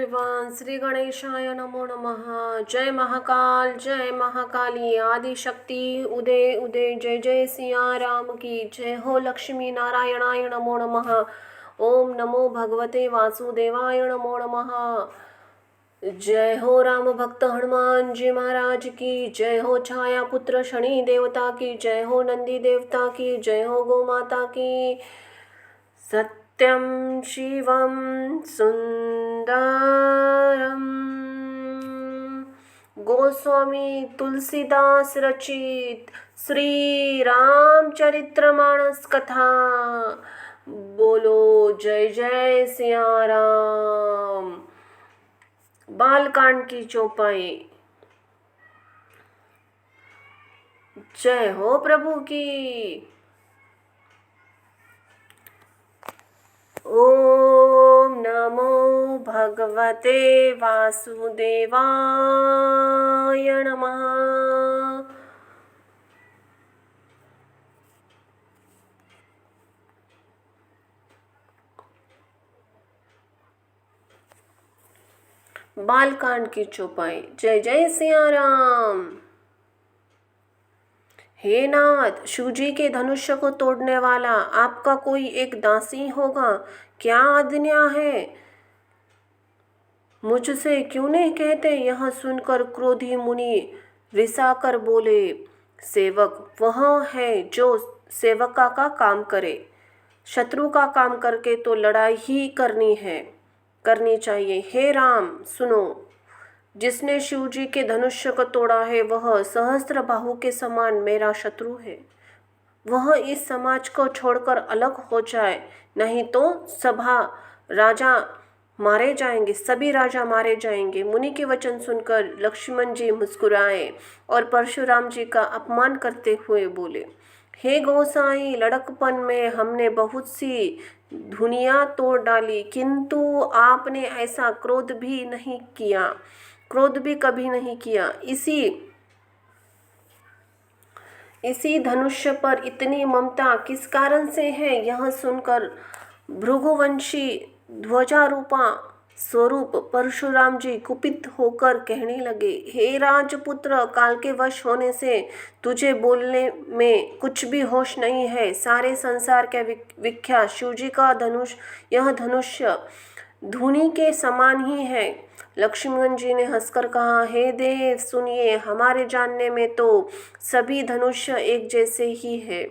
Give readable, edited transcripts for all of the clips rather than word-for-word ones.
Everyone, Shri गणेशाय नमो नमः। जय महाकाल, जय महाकाली आदि शक्ति, उदय उदय, जय जय सिया राम की जय हो। लक्ष्मी नारायणाय नमो नमः। ओम नमो भगवते वासुदेवाय नमो नमः। जय हो राम भक्त हनुमान जी महाराज की जय हो। छाया पुत्र शनि देवता की जय हो। नंदी देवता की जय हो। गौ माता की। सत्यं शिवं सुंदरम। गोस्वामी तुलसीदास रचित श्री रामचरितमानस कथा। बोलो जय जय सिया राम। बालकांड की चौपाई। जय हो प्रभु की। ओम नमो भगवते वासुदेवाय नमः। बालकांड की चौपाई। जय जय सिया राम। हे नाथ, शिवजी के धनुष्य को तोड़ने वाला आपका कोई एक दासी होगा, क्या आज्ञा है? मुझसे क्यों नहीं कहते? यह सुनकर क्रोधी मुनि रिसाकर बोले, सेवक वह है जो सेवका का काम करे। शत्रु का काम करके तो लड़ाई ही करनी चाहिए। हे राम सुनो, जिसने शिवजी के धनुष्य को तोड़ा है वह सहस्त्र बाहु के समान मेरा शत्रु है। वह इस समाज को छोड़कर अलग हो जाए, नहीं तो सभी राजा मारे जाएंगे। मुनि के वचन सुनकर लक्ष्मण जी मुस्कुराए और परशुराम जी का अपमान करते हुए बोले, हे गोसाई, लड़कपन में हमने बहुत सी धुनिया तोड़ डाली, किंतु आपने ऐसा क्रोध भी कभी नहीं किया। इसी धनुष्य पर इतनी ममता किस कारण से है? यह सुनकर भृगुवंशी ध्वजारूपा स्वरूप परशुराम जी कुपित होकर कहने लगे, हे राजपुत्र, काल के वश होने से तुझे बोलने में कुछ भी होश नहीं है। सारे संसार के विख्यात शिवजी का यह धनुष्य धूनी के समान ही है। लक्ष्मण जी ने हंसकर कहा, हे देव सुनिए, हमारे जानने में तो सभी धनुष्य एक जैसे ही है।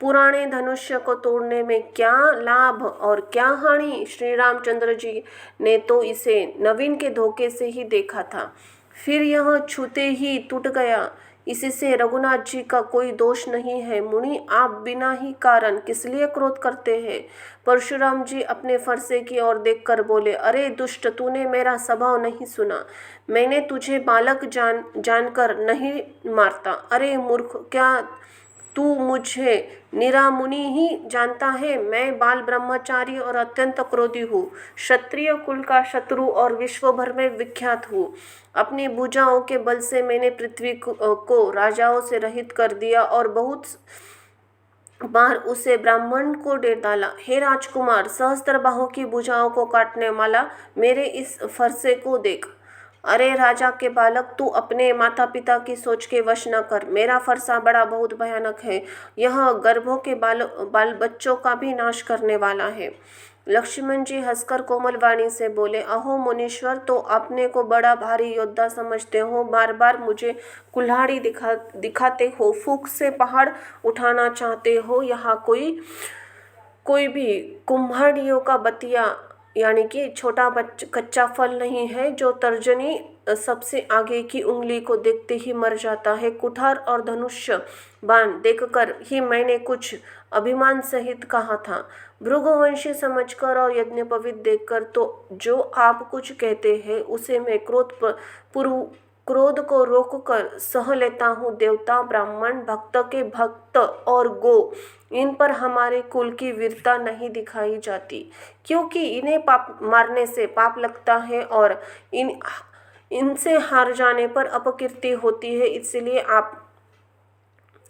पुराने धनुष्य को तोड़ने में क्या लाभ और क्या हानि? श्री रामचंद्र जी ने तो इसे नवीन के धोखे से ही देखा था, फिर यह छूते ही टूट गया। इससे रघुनाथ जी का कोई दोष नहीं है। मुनि, आप बिना ही कारण किस लिए क्रोध करते हैं? परशुराम जी अपने फरसे की ओर देखकर बोले, अरे दुष्ट, तूने मेरा स्वभाव नहीं सुना। मैंने तुझे बालक जानकर नहीं मारता। अरे मूर्ख, क्या तू मुझे निरामुनि ही जानता है? मैं बाल ब्रह्मचारी और अत्यंत क्रोधी हूँ, क्षत्रिय कुल का शत्रु और विश्व भर में विख्यात हूँ। अपनी भुजाओं के बल से मैंने पृथ्वी को राजाओं से रहित कर दिया और बहुत बार उसे ब्राह्मण को दे डाला। हे राजकुमार, सहस्त्र बाहों की भुजाओं को काटने वाला मेरे इस फरसे को देख। अरे राजा के बालक, तू अपने माता पिता की सोच के वश न कर। मेरा फरसा बहुत भयानक है। यह गर्भों के बाल बच्चों का भी नाश करने वाला है। लक्ष्मण जी हंसकर कोमल वाणी से बोले, अहो मुनीश्वर, तो अपने को बड़ा भारी योद्धा समझते हो, बार बार मुझे कुल्हाड़ी दिखाते हो, फूंक से पहाड़ उठाना चाहते हो। यहाँ कोई भी कुम्हाड़ियों का बतिया यानी कि छोटा कच्चा फल नहीं है जो तर्जनी सबसे आगे की उंगली को देखते ही मर जाता है। कुठार और धनुष्य बाण देखकर ही मैंने कुछ अभिमान सहित कहा था। भृगुवंशी समझकर और यज्ञोपवीत देखकर तो जो आप कुछ कहते हैं उसे मैं क्रोध को रोककर सह लेता हूँ। देवता, ब्राह्मण, भक्त के भक्त और गो, इन पर हमारे कुल की वीरता नहीं दिखाई जाती, क्योंकि इन्हें पाप मारने से पाप लगता है और इनसे हार जाने पर अपकीर्ति होती है। इसलिए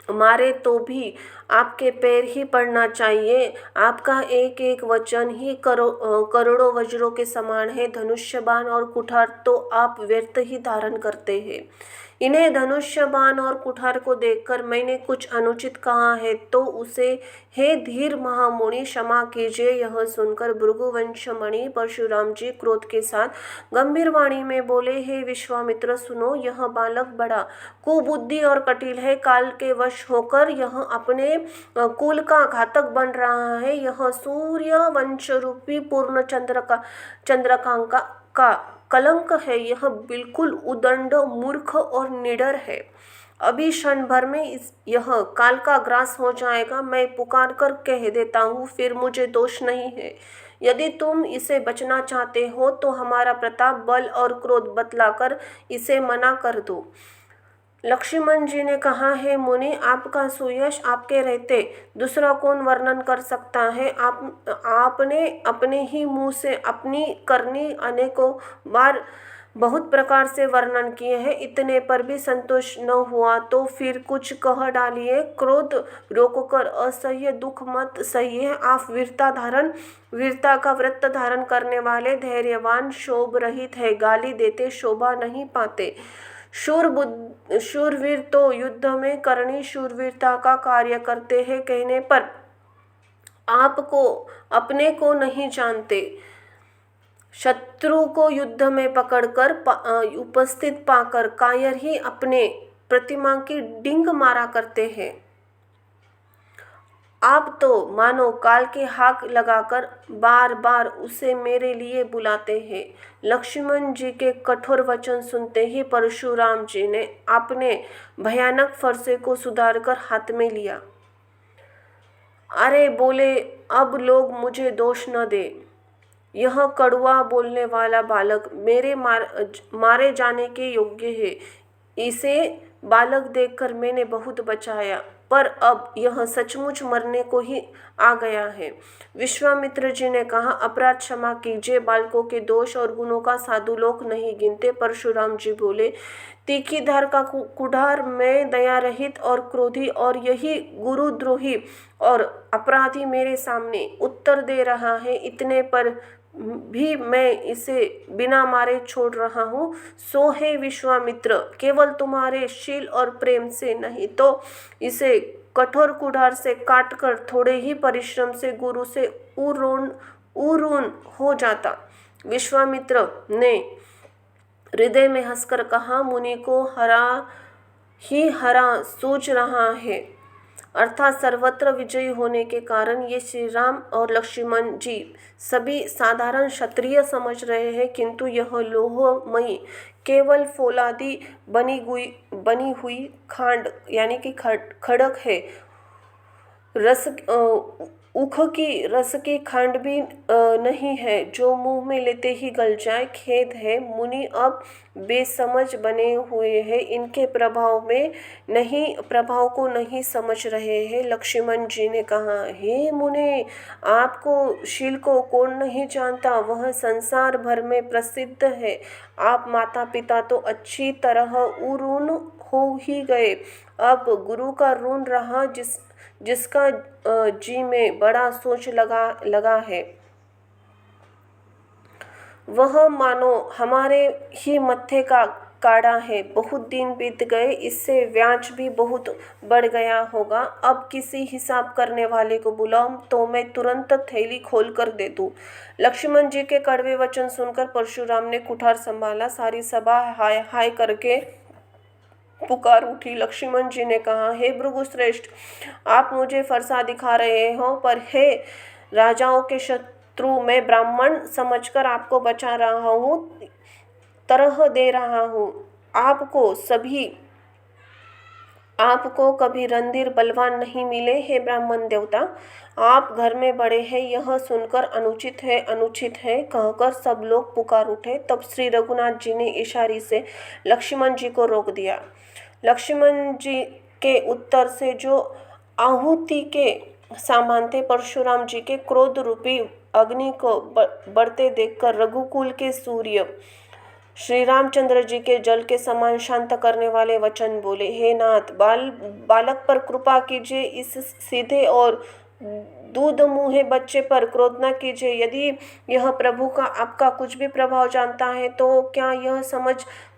मारे तो भी आपके पैर ही पड़ना चाहिए। आपका एक एक वचन ही करोड़ों वज्रों के समान है। धनुष्य बाण और कुठार तो आप व्यर्थ ही धारण करते हैं। इन्हें धनुष्य बाण और कुठार को देखकर मैंने कुछ अनुचित कहा है तो उसे हे धीर महामुनि क्षमा कीजिए। यह सुनकर भृगुवंश मणि परशुराम जी क्रोध के साथ गंभीर वाणी में बोले, हे विश्वामित्र सुनो, यह बालक बड़ा कुबुद्धि और कटिल है। काल के वश होकर यह अपने कुल का घातक बन रहा है। यह सूर्य वंश रूपी पूर्ण चंद्रकांका का कलंक है। यह बिल्कुल उदंड, मूर्ख और निडर है। अभी क्षण भर में यह काल का ग्रास हो जाएगा। मैं पुकार कर कह देता हूँ, फिर मुझे दोष नहीं है। यदि तुम इसे बचना चाहते हो तो हमारा प्रताप, बल और क्रोध बतलाकर इसे मना कर दो। लक्ष्मण जी ने कहा, हे मुनि, आपका सुयश आपके रहते दूसरा कौन वर्णन कर सकता है। आपने अपने ही मुंह से अपनी करनी अनेकों बार बहुत प्रकार से वर्णन किए हैं। इतने पर भी संतोष न हुआ तो फिर कुछ कह डालिए। क्रोध रोककर असह्य दुख मत सहिए। आप वीरता का व्रत धारण करने वाले धैर्यवान शोभ रहित है। गाली देते शोभा नहीं पाते। शूरवीर तो युद्ध में करनी शूरवीरता का कार्य करते हैं। कहने पर आपको अपने को नहीं जानते। शत्रु को युद्ध में पकड़कर उपस्थित पाकर कायर ही अपने प्रतिमा की डिंग मारा करते हैं। आप तो मानो काल के हाक लगाकर बार बार उसे मेरे लिए बुलाते हैं। लक्ष्मण जी के कठोर वचन सुनते ही परशुराम जी ने अपने भयानक फरसे को सुधारकर हाथ में लिया। अरे बोले, अब लोग मुझे दोष न दे। यह कड़वा बोलने वाला बालक मेरे मारे जाने के योग्य है। इसे बालक देखकर मैंने बहुत बचाया, पर अब यह सचमुच मरने को ही आ गया है। विश्वामित्र जी ने कहा, अपराध क्षमा कीजिए। बालकों के दोष और गुणों का साधु लोग नहीं गिनते। परशुराम जी बोले, तीखी धार का कुठार मैं दया रहित और क्रोधी और यही गुरुद्रोही और अपराधी मेरे सामने उत्तर दे रहा है। इतने पर भी मैं इसे बिना मारे छोड़ रहा हूँ। सो हे विश्वामित्र, केवल तुम्हारे शील और प्रेम से नहीं तो इसे कठोर कुठार से काटकर थोड़े ही परिश्रम से गुरु से उरून हो जाता। विश्वामित्र ने हृदय में हंसकर कहा, मुनि को हरा सूझ रहा है, अर्थात सर्वत्र विजयी होने के कारण ये श्री राम और लक्ष्मण जी सभी साधारण क्षत्रिय समझ रहे हैं, किंतु यह लोहमयी केवल फौलादी बनी हुई खांड यानी कि खड़क है। उख की रस की खांड भी नहीं है जो मुंह में लेते ही गल जाए। खेद है, मुनि अब बेसमझ बने हुए हैं। इनके प्रभाव को नहीं समझ रहे हैं। लक्ष्मण जी ने कहा, हे मुने, आपको शील को कौन नहीं जानता, वह संसार भर में प्रसिद्ध है। आप माता पिता तो अच्छी तरह उरून हो ही गए, अब गुरु का ऋण रहा जिसका जी में बड़ा सोच लगा है। वह मानो हमारे ही मत्थे का काढ़ा है। बहुत दिन बीत गए, इससे व्याज भी बहुत बढ़ गया होगा। अब किसी हिसाब करने वाले को बुलाओ तो मैं तुरंत थैली खोल कर दे दूं। लक्ष्मण जी के कड़वे वचन सुनकर परशुराम ने कुठार संभाला। सारी सभा हाय हाय करके पुकार उठी। लक्ष्मण जी ने कहा, हे भृगुश्रेष्ठ, आप मुझे फरसा दिखा रहे हो, पर हे राजाओं के शत्रु, मैं ब्राह्मण समझकर आपको बचा रहा हूँ, तरह दे रहा हूँ। आपको कभी रणधीर बलवान नहीं मिले। हे ब्राह्मण देवता, आप घर में बड़े हैं, यह सुनकर अनुचित है कहकर सब लोग पुकार उठे। तब श्री रघुनाथ जी ने इशारे से लक्ष्मण जी को रोक दिया। लक्ष्मण जी के उत्तर से जो आहुति के सामान थे, परशुराम जी के क्रोध रूपी अग्नि को बढ़ते देखकर रघुकुल के सूर्य श्री रामचंद्र जी के जल के समान शांत करने वाले वचन बोले, हे नाथ, बालक पर कृपा कीजिए, इस सीधे और दूध मुँहे बच्चे पर क्रोध न कीजिए। यदि यह प्रभु का आपका कुछ भी प्रभाव जानता है तो क्या यह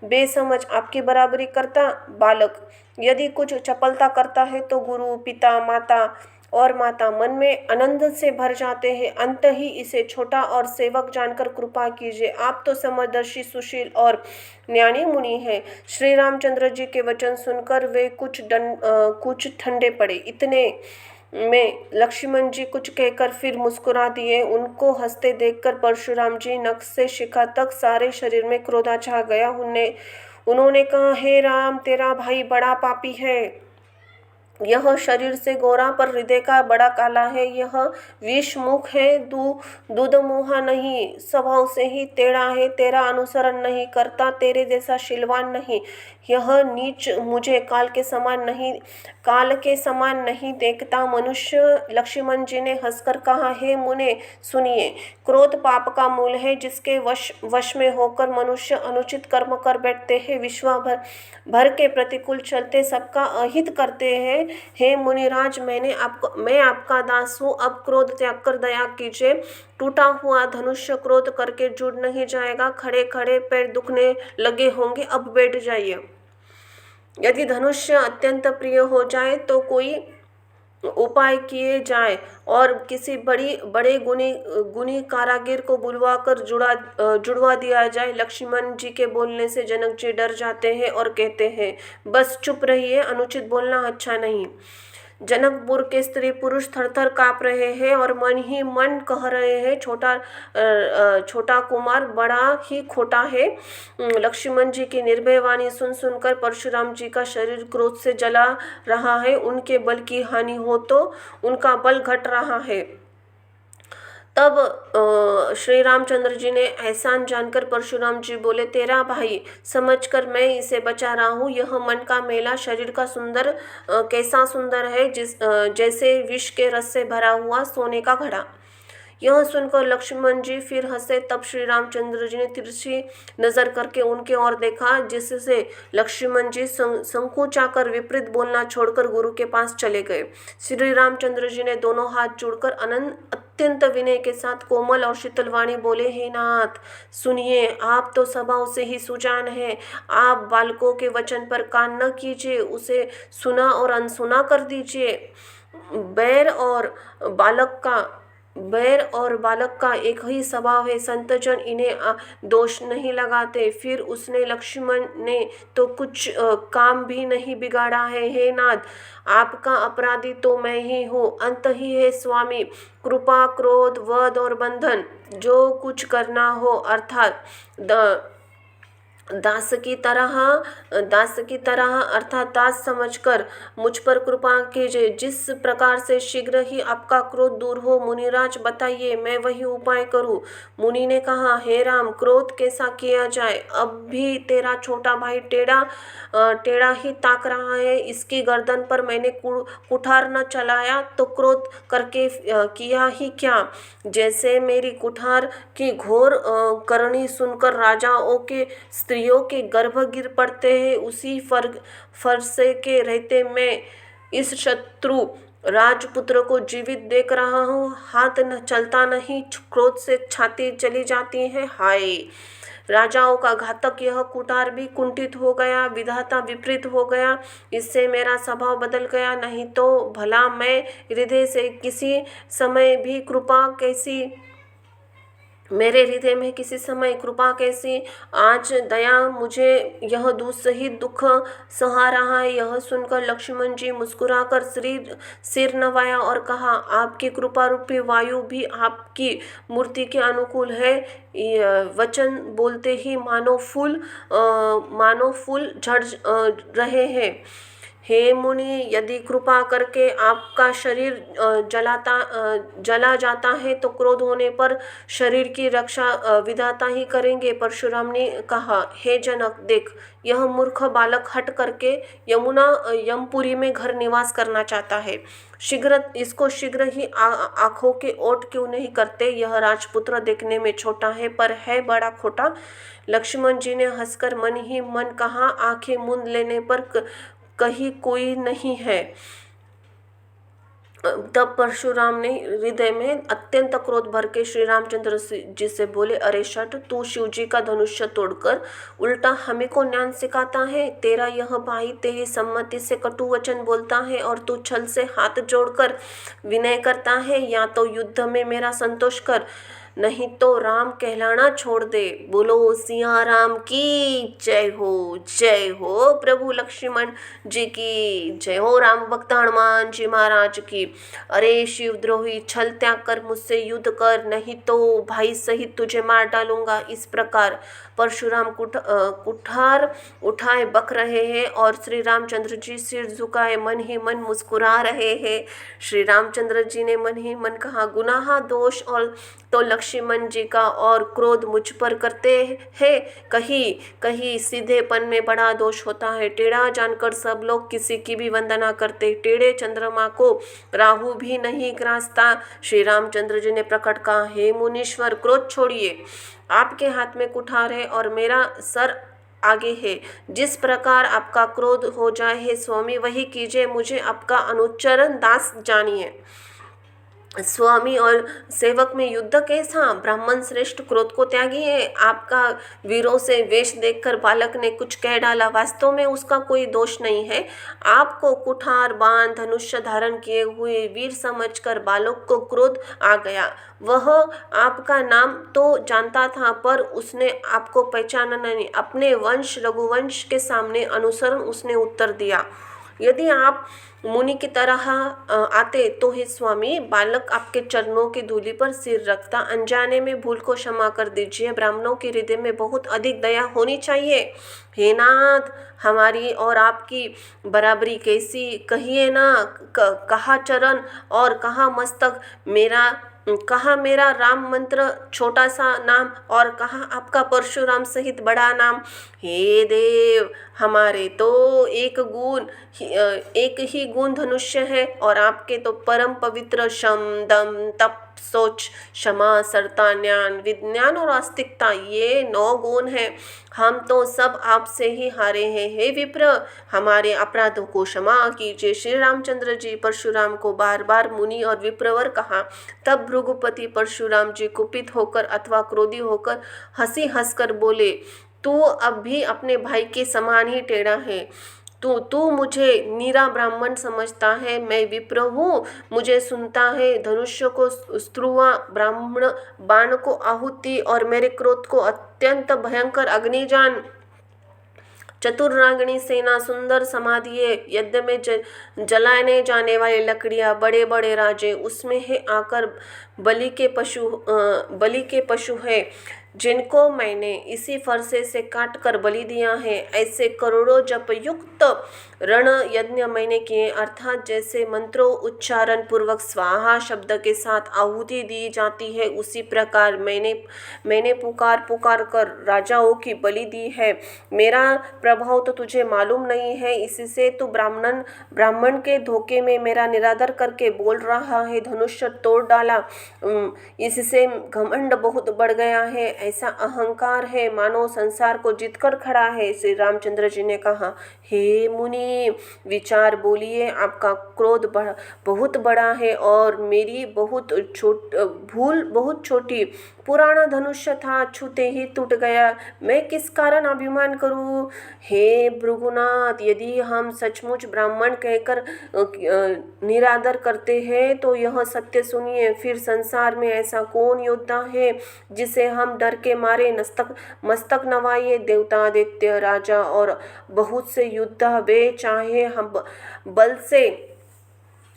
बेसमझ आपकी बराबरी करता? बालक यदि कुछ चपलता करता है तो गुरु, पिता, माता मन में आनंद से भर जाते हैं। अंत ही इसे छोटा और सेवक जानकर कृपा कीजिए। आप तो समदर्शी, सुशील और ज्ञानी मुनि हैं। श्री रामचंद्र जी के वचन सुनकर वे कुछ ठंडे पड़े। इतने में लक्ष्मण जी कुछ कहकर फिर मुस्कुरा दिए। उनको हंसते देखकर परशुराम जी नख से शिखा तक सारे शरीर में क्रोध आ छा गया। उन्होंने कहा, हे राम, तेरा भाई बड़ा पापी है। यह शरीर से गोरा पर हृदय का बड़ा काला है। यह विषमुख है, दूध मुहा नहीं, स्वभाव से ही टेढ़ा है, तेरा अनुसरण नहीं करता, तेरे जैसा शीलवान नहीं। यह नीच मुझे काल के समान नहीं देखता। मनुष्य लक्ष्मण जी ने हंसकर कहा, हे मुने, सुनिए, क्रोध पाप का मूल है, जिसके वश में होकर मनुष्य अनुचित कर्म कर बैठते हैं, विश्व भर के प्रतिकूल चलते सबका अहित करते हैं। हे मुनिराज, मैं आपका दास हूँ। अब क्रोध त्याग कर दया कीजिए। टूटा हुआ धनुष्य क्रोध करके जुड़ नहीं जाएगा। खड़े खड़े पैर दुखने लगे होंगे, अब बैठ जाइए। यदि धनुष्य अत्यंत प्रिय हो जाए तो कोई उपाय किए जाए और किसी बड़े गुणी कारागिर को बुलवाकर जुड़वा दिया जाए। लक्ष्मण जी के बोलने से जनक जी डर जाते हैं और कहते हैं, बस चुप रहिए, अनुचित बोलना अच्छा नहीं। जनकपुर के स्त्री पुरुष थरथर काँप रहे हैं और मन ही मन कह रहे हैं, छोटा कुमार बड़ा ही खोटा है। लक्ष्मण जी की निर्भय वाणी सुन सुनकर परशुराम जी का शरीर क्रोध से जला रहा है। उनके बल की हानि हो तो उनका बल घट रहा है। तब श्री रामचंद्र जी ने एहसान जानकर परशुराम जी बोले, तेरा भाई समझकर मैं इसे बचा रहा हूँ। यह मन का मेला, शरीर का कैसा सुंदर है, जैसे विष के रस से भरा हुआ सोने का घड़ा। यह सुनकर लक्ष्मण जी फिर हंसे। तब श्री रामचंद्र जी ने तिरछी नजर करके उनके ओर देखा, जिससे लक्ष्मण जी संकोचाकर विपरीत बोलना छोड़कर गुरु के पास चले गए। श्री रामचंद्र जी ने दोनों हाथ जोड़कर अत्यंत विनय के साथ कोमल और शीतल वाणी बोले, हे नाथ, सुनिए, आप तो स्वभाव से ही सुजान हैं। आप बालकों के वचन पर कान न कीजिए, उसे सुना और अनसुना कर दीजिए। बैर और बालक का एक ही स्वभाव है। संतजन इन्हें दोष नहीं लगाते। फिर उसने लक्ष्मण ने तो कुछ काम भी नहीं बिगाड़ा है। हे नाथ, आपका अपराधी तो मैं ही हूँ, अंत ही है स्वामी। कृपा, क्रोध, वध और बंधन, जो कुछ करना हो, अर्थात दास की तरह अर्थात दास समझकर मुझ पर कृपा कीजिए। जिस प्रकार से शीघ्र ही आपका क्रोध दूर हो, मुनिराज बताइए, मैं वही उपाय करूं। मुनि ने कहा, हे राम, क्रोध कैसा किया जाए? अब भी तेरा छोटा भाई टेढ़ा ही ताक रहा है। इसकी गर्दन पर मैंने कुठार न चलाया तो क्रोध करके किया ही क्या? जैसे मेरी कुठार की घोर करनी सुनकर राजाओं के स्त्रियों के गर्भ गिर पड़ते हैं, उसी फरसे के रहते मैं इस शत्रु राजपुत्र को जीवित देख रहा हूँ। हाथ न चलता नहीं, क्रोध से छाती चली जाती है। हाय, राजाओं का घातक यह कुठार भी कुंठित हो गया, विधाता विपरीत हो गया, इससे मेरा स्वभाव बदल गया। नहीं तो भला मैं हृदय से किसी समय भी मेरे हृदय में किसी समय कृपा कैसी? आज दया मुझे यह दुस्सहित दुख सहा रहा है। यह सुनकर लक्ष्मण जी मुस्कुराकर सिर नवाया और कहा, आपकी कृपा रूपी वायु भी आपकी मूर्ति के अनुकूल है। वचन बोलते ही मानो फूल झड़ रहे हैं। हे मुनि, यदि कृपा करके आपका शरीर जला जाता है तो क्रोध होने पर शरीर की रक्षा विधाता ही करेंगे। परशुराम ने कहा, हे जनक, देख, यह मूर्ख बालक हट करके यमपुरी में घर निवास करना चाहता है। इसको शीघ्र ही आंखों के ओट क्यों नहीं करते? यह राजपुत्र देखने में छोटा है पर है बड़ा खोटा। लक्ष्मण जी ने हंसकर मन ही मन कहा, आंखें मूंद लेने पर कहीं कोई नहीं है। तब परशुराम ने हृदय में अत्यंत क्रोध भर के श्री रामचंद्र जी से बोले, अरे शठ, तू शिव जी का धनुष्य तोड़कर उल्टा हमें को ज्ञान सिखाता है। तेरा यह भाई तेरी सम्मति से कटु वचन बोलता है और तू छल से हाथ जोड़कर विनय करता है। या तो युद्ध में मेरा संतोष कर, नहीं तो राम कहलाना छोड़ दे। बोलो सिया राम की जय हो। जय हो प्रभु लक्ष्मण जी की जय हो। राम भक्त हनुमान जी महाराज की। अरे शिवद्रोही, छल त्याग कर मुझसे युद्ध कर, नहीं तो भाई सहित तुझे मार डालूंगा। इस प्रकार परशुराम कुठार उठाए बक रहे हैं और श्री रामचंद्र जी सिर झुकाए मन ही मन मुस्कुरा रहे हैं। श्री रामचंद्र जी ने मन ही मन कहा, गुनाह दोष और तो लक्ष्मण जी का और क्रोध मुझ पर करते हैं। कहीं कहीं सीधेपन में बड़ा दोष होता है। टेढ़ा जानकर सब लोग किसी की भी वंदना करते। टेढ़े चंद्रमा को राहु भी नहीं ग्रासता। श्री रामचंद्र जी ने प्रकट कहा, हे मुनीश्वर, क्रोध छोड़िए। आपके हाथ में कुठार है और मेरा सर आगे है। जिस प्रकार आपका क्रोध हो जाए हे स्वामी, वही कीजिए। मुझे आपका अनुचरण दास जानिए। स्वामी और सेवक में युद्ध कैसा? ब्राह्मण श्रेष्ठ क्रोध को त्यागी है। आपका वीरों से वेश देखकर बालक ने कुछ कह डाला, वास्तव में उसका कोई दोष नहीं है। आपको कुठार, बाण, धनुष्य धारण किए हुए वीर समझकर बालक को क्रोध आ गया। वह आपका नाम तो जानता था पर उसने आपको पहचाना नहीं। अपने वंश रघुवंश के सामने अनुसरण उसने उत्तर दिया। यदि आप मुनि की तरह आते तो हे स्वामी, बालक आपके चरणों की धूलि पर सिर रखता। अनजाने में भूल को क्षमा कर दीजिए। ब्राह्मणों के हृदय में बहुत अधिक दया होनी चाहिए। हे नाथ, हमारी और आपकी बराबरी कैसी? कहिए ना, कहाँ चरण और कहाँ मस्तक मेरा, कहाँ मेरा राम मंत्र छोटा सा नाम और कहाँ आपका परशुराम सहित बड़ा नाम। हे देव, हमारे तो एक ही गुण धनुष्य है और आपके तो परम पवित्र शम, दम, तप, सोच, क्षमा, सरता, ज्ञान, विज्ञान और आस्तिकता, ये 9 गुण हैं। हम तो सब आपसे ही हारे हैं। हे विप्र, हमारे अपराधों को क्षमा कीजिए। श्री रामचंद्र जी परशुराम को बार बार मुनि और विप्रवर कहा। तब भृगुपति परशुराम जी कुपित होकर अथवा क्रोधी होकर हंसी हंसकर बोले, तू अब भी अपने भाई के समान ही टेढ़ा है। तू मुझे नीरा ब्राह्मण समझता है। मैं विप्र हूँ, मुझे सुनता है। धनुष्य को स्त्रुवा, ब्राह्मण बाण को आहुति और मेरे क्रोध को अत्यंत भयंकर अग्नि जान। चतुर्रांगणी सेना, सुंदर समाधिये, यज्ञ में जलाने जाने वाली लकड़ियाँ, बड़े बड़े राजे, उसमें है आकर बलि के पशु है जिनको मैंने इसी फरसे से काट कर बलि दिया है। ऐसे करोड़ों जप युक्त रण यज्ञ मैंने किए, अर्थात जैसे मंत्रों उच्चारण पूर्वक स्वाहा शब्द के साथ आहुति दी जाती है, उसी प्रकार मैंने पुकार कर राजाओं की बलि दी है। मेरा प्रभाव तो तुझे मालूम नहीं है, इससे तू ब्राह्मण के धोखे में मेरा निरादर करके बोल रहा है। धनुष्य तोड़ डाला, इससे घमंड बहुत बढ़ गया है। ऐसा अहंकार है मानो संसार को जीतकर खड़ा है। श्री रामचंद्र जी ने कहा, हे मुनि, विचार बोलिए। आपका क्रोध बहुत बड़ा है और मेरी भूल बहुत छोटी। पुराना धनुष्य था, छूते ही टूट गया। मैं किस कारण अभिमान करूं? हे भृगुनाथ, यदि हम सचमुच ब्राह्मण कहकर निरादर करते हैं तो यह सत्य सुनिए। फिर संसार में ऐसा कौन योद्धा है जिसे हम डर के मारे मस्तक नवाइए? देवता, आदित्य, राजा और बहुत से योद्धा, वे चाहे हम बल से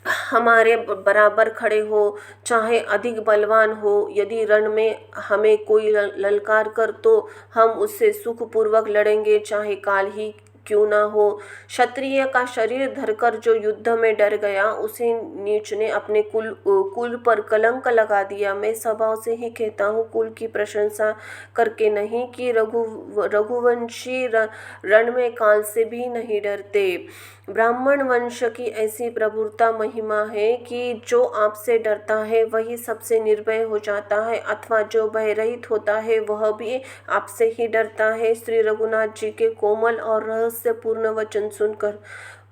हमारे बराबर खड़े हो, चाहे अधिक बलवान हो, यदि रण में हमें कोई ललकार कर तो हम उससे सुखपूर्वक लड़ेंगे, चाहे काल ही क्यों ना हो। क्षत्रिय का शरीर धरकर जो युद्ध में डर गया, उसे नीच ने अपने कुल पर कलंक लगा दिया। मैं स्वभाव से ही कहता हूँ, कुल की प्रशंसा करके नहीं, कि रघुवंशी रण में काल से भी नहीं डरते। ब्राह्मण वंश की ऐसी प्रभुता महिमा है कि जो आपसे डरता है वही सबसे निर्भय हो जाता है, अथवा जो भय रहित होता है वह भी आपसे ही डरता है। श्री रघुनाथ जी के कोमल और रहस्यपूर्ण वचन सुनकर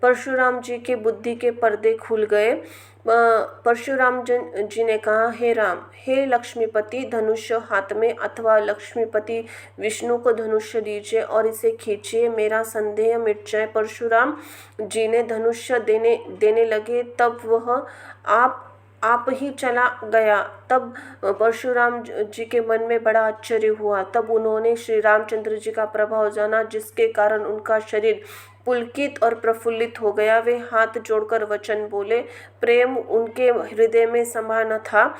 परशुराम जी की बुद्धि के पर्दे खुल गए। परशुराम जी ने कहा, हे राम, हे लक्ष्मीपति, धनुष्य हाथ में, अथवा लक्ष्मीपति विष्णु को धनुष्य दीजिए और इसे खींचिए, मेरा संदेह मिट जाए। परशुराम जी ने धनुष्य देने लगे, तब वह आप ही चला गया। तब परशुराम जी के मन में बड़ा आश्चर्य हुआ। तब उन्होंने श्री रामचंद्र जी का प्रभाव जाना, जिसके कारण उनका शरीर पुलकित और प्रफुल्लित हो गया। वे हाथ जोड़कर वचन बोले, प्रेम उनके हृदय में समा न था।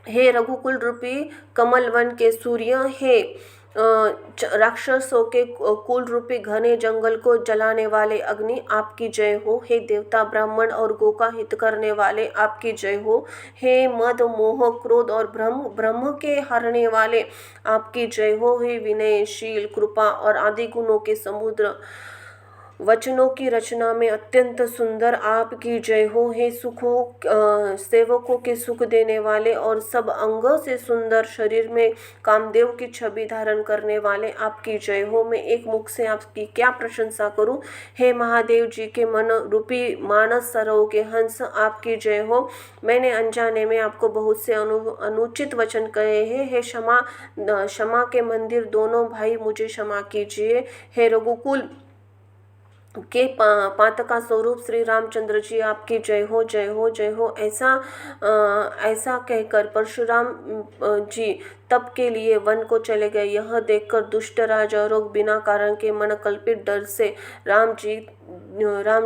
हे रघुकुल रूपी कमल वन के सूर्य, हे राक्षसों के कुल रूपी घने जंगल को जलाने वाले अग्नि, आपकी जय हो। हे देवता, ब्राह्मण और गो का हित करने वाले, आपकी जय हो। हे मद मोह क्रोध और ब्रह्म के हरने वाले, आपकी जय हो। हे विनयशील, कृपा और आदि गुणों के समुद्र, वचनों की रचना में अत्यंत सुंदर, आपकी जय हो। हे सेवकों के सुख देने वाले और सब अंगों से सुंदर, शरीर में कामदेव की छवि धारण करने वाले, आपकी जय हो। मैं एक मुख से आपकी क्या प्रशंसा करूं। हे महादेव जी के मन रूपी मानस सरोवर के हंस, आपकी जय हो। मैंने अनजाने में आपको बहुत से अनुचित वचन कहे हैं। हे क्षमा के मंदिर दोनों भाई, मुझे क्षमा कीजिए। हे रघुकुल के पातका स्वरूप श्री रामचंद्र जी, आपकी जय हो, जय हो, जय हो। ऐसा कहकर परशुराम जी तब के लिए वन को चले गए। यह देखकर दुष्ट राजा रोग बिना कारण के मन कल्पित डर से राम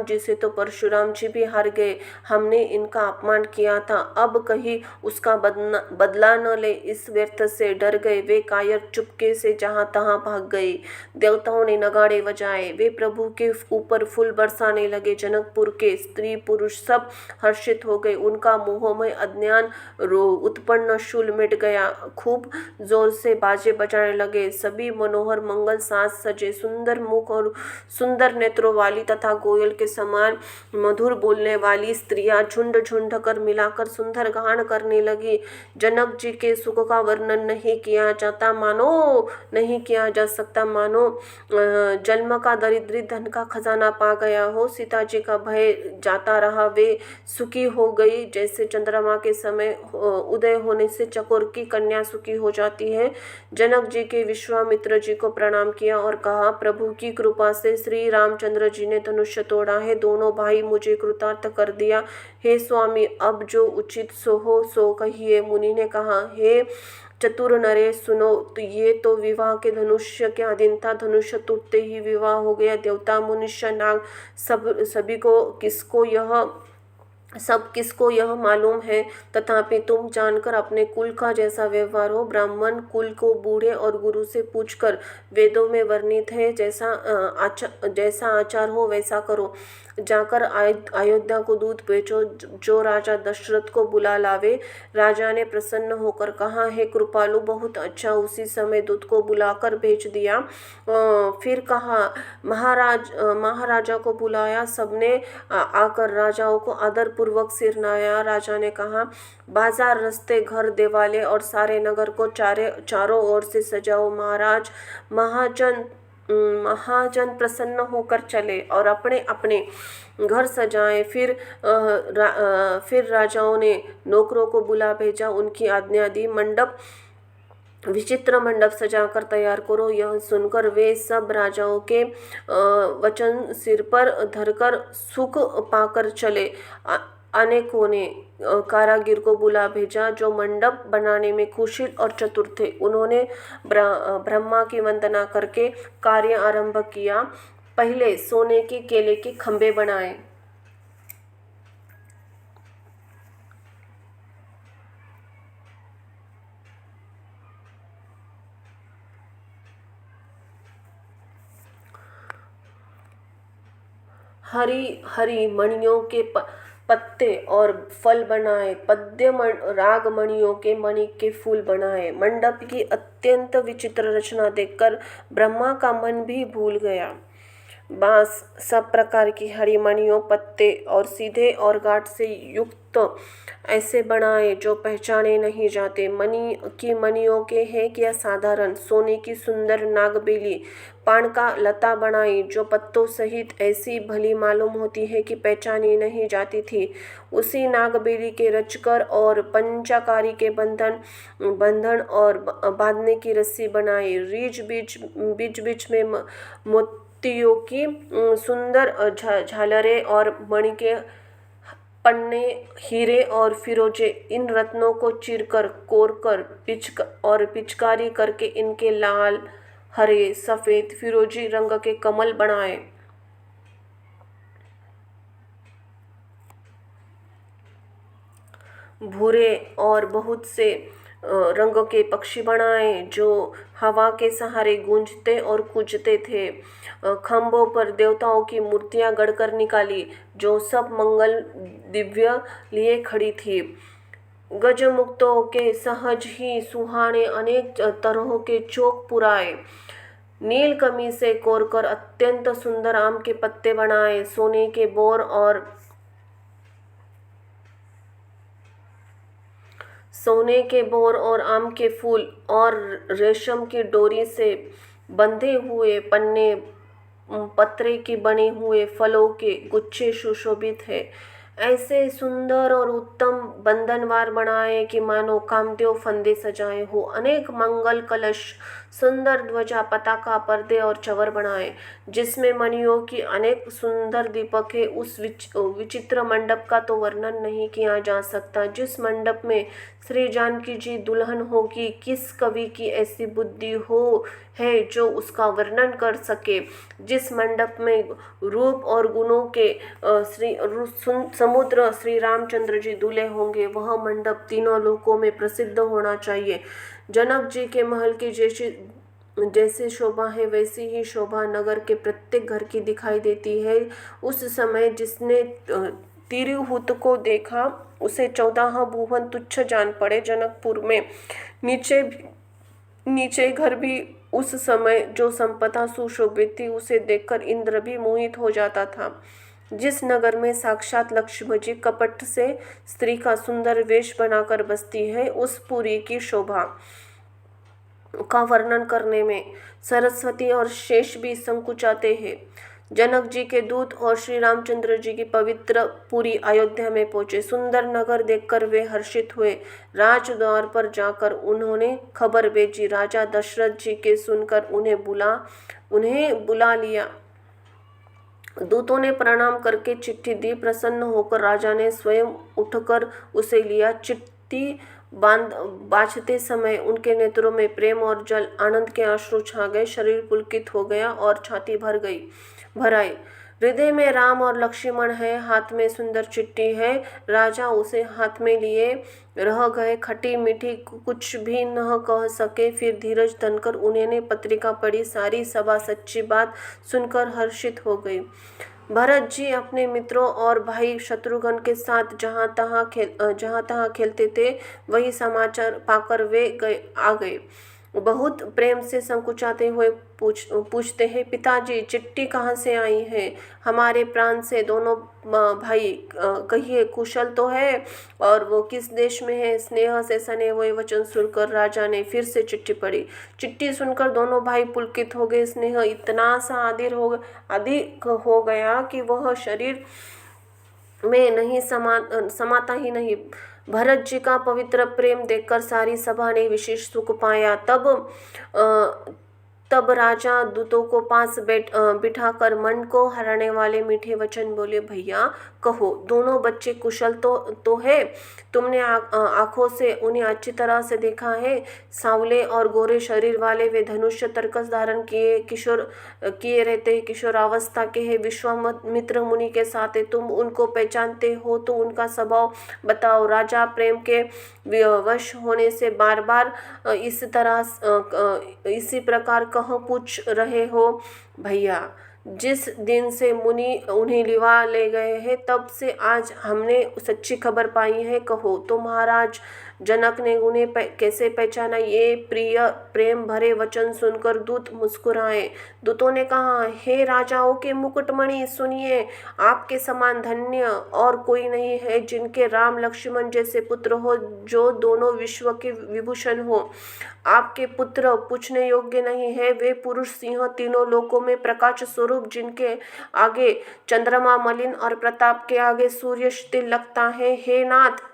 जी से तो परशुराम जी भी हार गए। हमने इनका अपमान किया था, अब कहीं उसका बदला न ले, इस व्यर्थ से डर गए। वे कायर चुपके से जहां तहां भाग गए। देवताओं ने नगाड़े बजाए, वे प्रभु के ऊपर फूल बरसाने लगे। जनकपुर के स्त्री पुरुष सब हर्षित हो गए। उनका मोहमय अज्ञान उत्पन्न शूल मिट गया। खूब जोर से बाजे बजाने लगे। सभी मनोहर मंगल साज सजे, सुंदर मुख और सुंदर नेत्रों वाली तथा कोयल के समान मधुर बोलने वाली स्त्रियां झुंड झुंड कर मिलाकर सुंदर गान करने लगी। जनक जी के सुख का वर्णन नहीं किया जा सकता, मानो जन्म का दरिद्री धन का खजाना पा गया हो। सीता जी का भय जाता रहा, वे सुखी हो गई, जैसे चंद्रमा के समय उदय होने से चकोर की कन्या सुखी हो जाती है। जनक जी के विश्वामित्र जी को प्रणाम किया और कहा, प्रभु की कृपा से श्री रामचंद्र जी ने धनुष्य तोड़ा है, दोनों भाई मुझे कृतार्थ कर दिया। हे स्वामी, अब जो उचित सो हो सो कहिए। मुनि ने कहा, हे चतुर नरेश, सुनो, तो ये तो विवाह के धनुष्य के अधीन था। धनुष्य टूटते ही विवाह हो गया। देवता मनुष्य नाग सब किसको यह मालूम है, तथापि तुम जानकर अपने कुल का जैसा व्यवहार हो, ब्राह्मण कुल को बूढ़े और गुरु से पूछकर वेदों में वर्णित है, जैसा आचार हो वैसा करो। जाकर अयोध्या को दूध बेचो, जो राजा दशरथ को बुला लावे। राजा ने प्रसन्न होकर कहा, हे कृपालु, बहुत अच्छा। उसी समय दूध को बुलाकर भेज दिया। फिर कहा, महाराजा को बुलाया। सबने आकर राजाओं को आदर पूर्वक सिर नवाया। राजा ने कहा, बाजार, रास्ते, घर, देवालय और सारे नगर को चारों ओर से सजाओ। महाजन प्रसन्न होकर चले और अपने अपने घर सजाए। फिर राजाओं ने नौकरों को बुला भेजा, उनकी आज्ञा दी, विचित्र मंडप सजाकर तैयार करो। यह सुनकर वे सब राजाओं के वचन सिर पर धरकर सुख पाकर चले। अनेकों ने कारागिर को बुला भेजा, जो मंडप बनाने में कुशल और चतुर थे। उन्होंने ब्रह्मा की वंदना करके कार्य आरंभ किया। पहले सोने के केले के खंभे बनाए। हरी हरी मणियों के पत्ते और फल बनाए, राग मणियों के मणि के फूल बनाए। मंडप की अत्यंत विचित्र रचना देखकर ब्रह्मा का मन भी भूल गया। बांस सब प्रकार की हरी मणियों, पत्ते और सीधे और गांठ से युक्त ऐसे बनाए जो पहचाने नहीं जाते। मणियों के हैं क्या साधारण सोने की सुंदर नागबेली, पान का लता बनाई जो पत्तों सहित ऐसी भली मालूम होती है कि पहचानी नहीं जाती थी। उसी नागबेली के रचकर और पंचाकारी के बंधन और बांधने की रस्सी बनाई। बीच बीच में मोतियों की सुंदर झालरें और मणि के पन्ने, हीरे और फिरोजे, इन रत्नों को चीरकर कोरकर पिचकारी करके इनके लाल, हरे, सफेद, फिरोजी रंग के कमल बनाए। भूरे और बहुत से रंगों के पक्षी बनाए जो हवा के सहारे गूंजते और कूजते थे। खंभों पर देवताओं की मूर्तियां गढ़कर निकाली जो सब मंगल दिव्य लिए खड़ी थी। गजमुक्तों के सहज ही सुहाने अनेक तरहों के चौक पुराए। नील कमी से कोरकर अत्यंत सुंदर आम के पत्ते बनाए। सोने के बोर और आम के फूल और रेशम की डोरी से बंधे हुए पन्ने, पत्रे की बने हुए फलों के गुच्छे सुशोभित है। ऐसे सुंदर और उत्तम बंधनवार बनाए कि मानो कामदेव फंदे सजाए हो। अनेक मंगल कलश, सुंदर ध्वजा, पताका, पर्दे और चवर बनाए जिसमें मणियों की अनेक सुंदर दीपक है। उस विचित्र मंडप का तो वर्णन नहीं किया जा सकता। जिस मंडप में श्री जानकी जी दुल्हन होगी, किस कवि की ऐसी बुद्धि है जो उसका वर्णन कर सके। जिस मंडप में रूप और गुणों के समुद्र श्री रामचंद्र जी दूल्हे होंगे, वह मंडप तीनों लोकों में प्रसिद्ध होना चाहिए। जनक जी के महल की जैसी शोभा है वैसी ही शोभा नगर के प्रत्येक घर की दिखाई देती है। उस समय जिसने तिरहुत को देखा उसे 14 भुवन तुच्छ जान पड़े। जनकपुर में नीचे घर भी उस समय जो संपदा सुशोभित थी उसे देखकर इंद्र भी मोहित हो जाता था। जिस नगर में साक्षात लक्ष्मी जी कपट से स्त्री का सुंदर वेश बनाकर बसती है, उस पुरी की शोभा का वर्णन करने में सरस्वती और शेष भी संकुचाते हैं। जनक जी के दूत और श्री रामचंद्र जी की पवित्र पुरी अयोध्या में पहुंचे। सुंदर नगर देखकर वे हर्षित हुए। राजद्वार पर जाकर उन्होंने खबर भेजी। राजा दशरथ जी के सुनकर उन्हें बुला लिया। दूतों ने प्रणाम करके चिट्ठी दी। प्रसन्न होकर राजा ने स्वयं उठकर उसे लिया। चिट्ठी बाँचते समय उनके नेत्रों में प्रेम और जल आनंद के अश्रु छा गए। शरीर पुलकित हो गया और छाती भर आई। हृदय में राम और लक्ष्मण है, हाथ में सुंदर चिट्ठी है। राजा उसे हाथ में लिए रह गए। खट्टी मीठी कुछ भी न कह सके। फिर धीरज धरकर उन्होंने पत्रिका पढ़ी। सारी सभा सच्ची बात सुनकर हर्षित हो गई। भरत जी अपने मित्रों और भाई शत्रुघ्न के साथ जहाँ तहाँ खेलते थे, वही समाचार पाकर वे आ गए। बहुत प्रेम से संकुचाते हुए पूछते हैं, पिताजी चिट्ठी कहाँ से आई है? हमारे प्राण से दोनों भाई कहिए कुशल तो है, और वो किस देश में है? स्नेह से सने हुए वचन सुनकर राजा ने फिर से चिट्ठी पढ़ी। चिट्ठी सुनकर दोनों भाई पुलकित हो गए। स्नेह इतना सा अधिक हो गया कि वह शरीर में नहीं समाता ही नहीं। भरत जी का पवित्र प्रेम देखकर सारी सभा ने विशेष सुख पाया। तब राजा दूतों को पास बिठाकर मन को हराने वाले मीठे वचन बोले। भैया कहो, दोनों बच्चे कुशल तो है? तुमने आंखों से उन्हें अच्छी तरह से देखा है? सांवले और गोरे शरीर वाले वे धनुष्य तर्कस धारण किए रहते हैं, किशोरावस्था के हैं, विश्वामित्र मुनि के साथ है। तुम उनको पहचानते हो तो उनका स्वभाव बताओ। राजा प्रेम के वश होने से बार बार इसी प्रकार कह पूछ रहे हो। भैया जिस दिन से मुनि उन्हें लिवा ले गए हैं तब से आज हमने सच्ची खबर पाई है। कहो। तो महाराज जनक ने उन्हें कैसे पहचाना, ये प्रिय प्रेम भरे वचन सुनकर दूत मुस्कुराए। दूतों ने कहा, हे राजाओं के मुकुटमणि, सुनिए, आपके समान धन्य और कोई नहीं है जिनके राम लक्ष्मण जैसे पुत्र हो, जो दोनों विश्व के विभूषण हो। आपके पुत्र पूछने योग्य नहीं है, वे पुरुष सिंह तीनों लोकों में प्रकाश स्वरूप, जिनके आगे चंद्रमा मलिन और प्रताप के आगे सूर्य शिथिल लगता है। हे नाथ,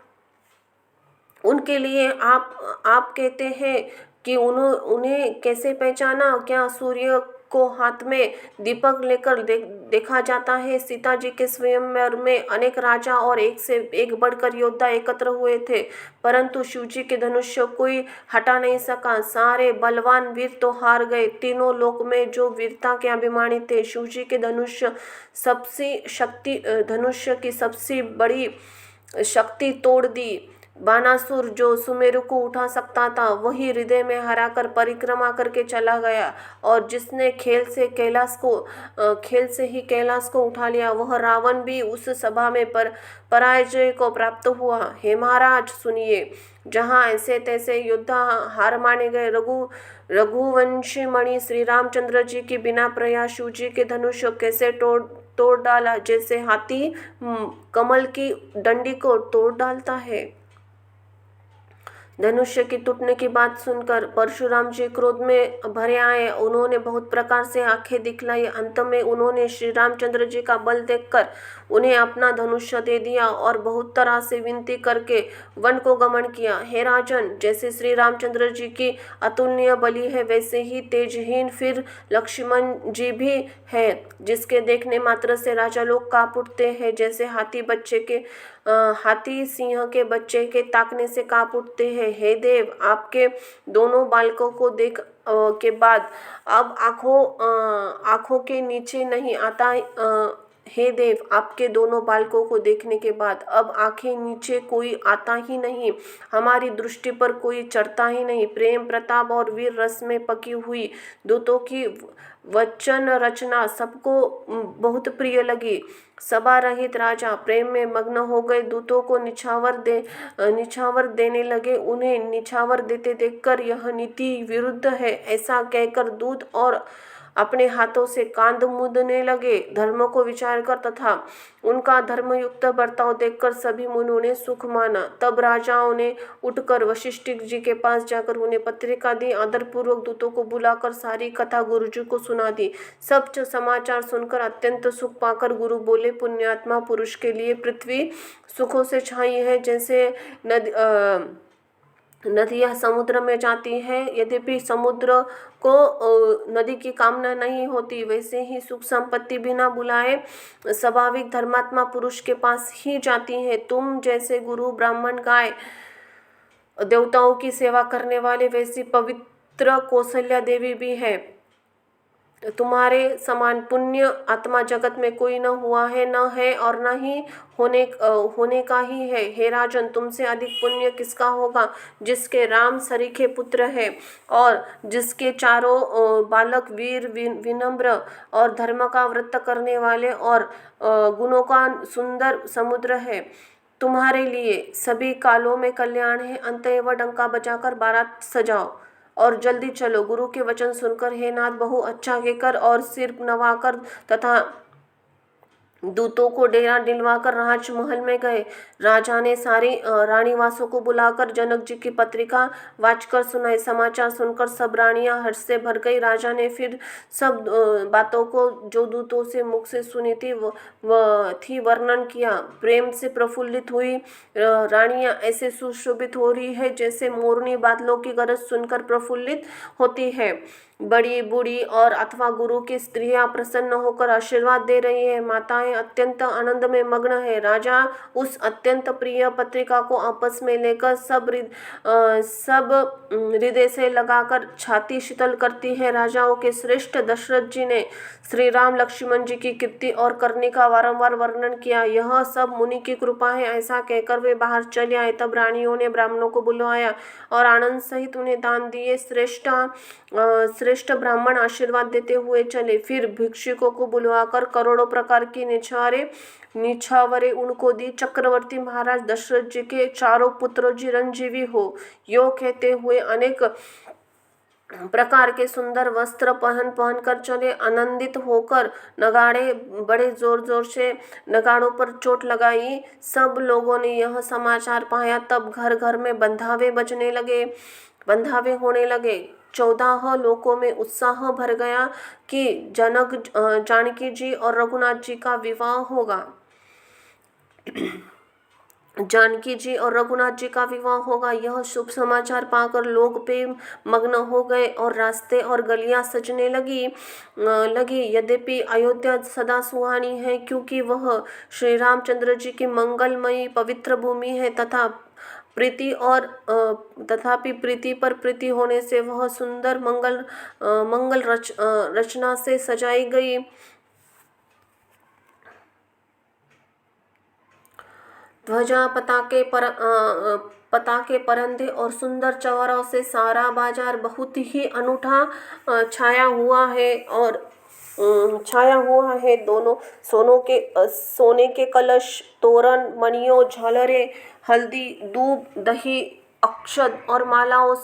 उनके लिए आप कहते हैं कि उन्हें कैसे पहचाना? क्या सूर्य को हाथ में दीपक लेकर देखा जाता है? सीता जी के स्वयंवर में अनेक राजा और एक से एक बढ़कर योद्धा एकत्र हुए थे, परंतु शिवजी के धनुष कोई हटा नहीं सका। सारे बलवान वीर तो हार गए। तीनों लोक में जो वीरता के अभिमानी थे, शिवजी के धनुष की सबसे बड़ी शक्ति तोड़ दी। बानासुर जो सुमेरु को उठा सकता था, वही हृदय में हराकर परिक्रमा करके चला गया, और जिसने खेल से ही कैलाश को उठा लिया, वह रावण भी उस सभा में पराजय को प्राप्त हुआ। हे महाराज सुनिए, जहाँ ऐसे तैसे योद्धा हार माने गए, रघुवंशी मणि श्री रामचंद्र जी की बिना प्रयास शिव जी के धनुष कैसे तोड़ डाला, जैसे हाथी कमल की डंडी को तोड़ डालता है। धनुष्य की टूटने की बात सुनकर परशुराम जी क्रोध में भरे आए। उन्होंने बहुत प्रकार से आंखें दिखलाई। अंत में उन्होंने श्री रामचंद्र जी का बल देखकर उन्हें अपना धनुष्य दे दिया और बहुत तरह से विनती करके वन को गमन किया। हे राजन, जैसे श्री रामचंद्र जी की अतुलनीय बलि है, वैसे ही तेजहीन फिर लक्ष्मण जी भी है, जिसके देखने मात्र से राजा लोग कांप उठते हैं, जैसे हाथी सिंह के बच्चे के ताकने से कांप उठते हैं। हे देव, आपके दोनों बालकों को देख के बाद अब आंखों के नीचे नहीं आता। हे देव, आपके दोनों बालकों को देखने के बाद अब आंखें नीचे कोई आता ही नहीं, हमारी दृष्टि पर कोई चढ़ता ही नहीं। प्रेम प्रताप और वीर रस में पकी हुई दूतों की वचन रचना सबको बहुत प्रिय लगी। सभा रहित राजा प्रेम में मग्न हो गए, दूतों को निछावर देने लगे। उन्हें निछावर देते देखकर यह नीति विरुद्ध है ऐसा कहकर दूत और अपने हाथों से कांध मूंदने लगे। धर्म को विचार कर तथा उनका धर्मयुक्त बर्ताव देखकर सभी मुनियों ने सुख माना। तब राजाओं ने उठकर वशिष्ठ जी के पास जाकर उन्हें पत्रिका दी। आदरपूर्वक दूतों को बुलाकर सारी कथा गुरुजी को सुना दी। सब समाचार सुनकर अत्यंत सुख पाकर गुरु बोले, पुण्यात्मा पुरुष के लिए पृथ्वी सुखों से छाई है, जैसे नदियाँ समुद्र में जाती है, यद्यपि समुद्र को नदी की कामना नहीं होती, वैसे ही सुख संपत्ति बिना बुलाए स्वाभाविक धर्मात्मा पुरुष के पास ही जाती है। तुम जैसे गुरु ब्राह्मण गाय देवताओं की सेवा करने वाले, वैसी पवित्र कौशल्या देवी भी है। तुम्हारे समान पुण्य आत्मा जगत में कोई न हुआ है, न है और न ही होने का ही है। हे राजन, तुमसे अधिक पुण्य किसका होगा, जिसके राम सरीखे पुत्र है और जिसके चारों बालक वीर विनम्र और धर्म का व्रत करने वाले और गुणों का सुंदर समुद्र है। तुम्हारे लिए सभी कालों में कल्याण है। अंतएव डंका बजाकर बारात सजाओ और जल्दी चलो। गुरु के वचन सुनकर हे नाथ बहु अच्छा कहकर और सिर नवाकर तथा दूतों को डेरा दिलवाकर राजमहल में गए। राजा ने सारी रानीवासों को बुलाकर जनक जी की पत्रिका वाचकर सुनाई। समाचार सुनकर सब रानियां हर्ष से भर गई। राजा ने फिर सब बातों को जो दूतों से मुख से सुनी थी वर्णन किया। प्रेम से प्रफुल्लित हुई रानियां ऐसे सुशोभित हो रही है जैसे मोरनी बादलों की गरज सुनकर प्रफुल्लित होती है। बड़ी बूढ़ी और अथवा गुरु की स्त्रियां प्रसन्न होकर आशीर्वाद दे रही है। माताएं अत्यंत आनंद में मग्न है। राजा उस अत्यंत प्रिय पत्रिका को आपस में लेकर सब हृदय से लगाकर छाती शीतल करती है। राजाओं के श्रेष्ठ दशरथ जी ने श्री राम लक्ष्मण जी की कीर्ति और करनी का वारंवार वर्णन किया। यह सब मुनि की कृपा है ऐसा कहकर वे बाहर चले आए। तब रानियों ने ब्राह्मणों को बुलवाया और आनंद सहित उन्हें दान दिए। श्रेष्ठ श्रेष्ठ ब्राह्मण आशीर्वाद देते हुए चले। फिर भिक्षुकों को बुलवाकर करोड़ों प्रकार की निछावरें उनको दी। चक्रवर्ती महाराज दशरथ जी के चारों पुत्र चिरंजीवी हो, यो कहते हुए अनेक प्रकार के सुंदर वस्त्र पहन कर चले। आनंदित होकर नगाड़े बड़े जोर जोर से नगाड़ों पर चोट लगाई। सब लोगों ने यह समाचार पाया, तब घर घर में बंधावे होने लगे। 14 लोकों में उत्साह भर गया कि जानकी जी और रघुनाथ जी का विवाह होगा। जानकी जी और रघुनाथ जी का विवाह होगा। यह शुभ समाचार पाकर लोग प्रेम मग्न हो गए और रास्ते और गलियां सजने लगी। यद्यपि अयोध्या सदा सुहानी है, क्योंकि वह श्री रामचंद्र जी की मंगलमयी पवित्र भूमि है, तथापि प्रीति पर प्रीति होने से वह सुंदर मंगल रचना से सजाई गई। ध्वजा पताके परंदे और सुंदर चौरों से सारा बाजार बहुत ही अनूठा छाया हुआ है। दोनों सोने के कलश, तोरण, मणियों, झालरें, हल्दी, दूब, दही, अक्षत और मालाओं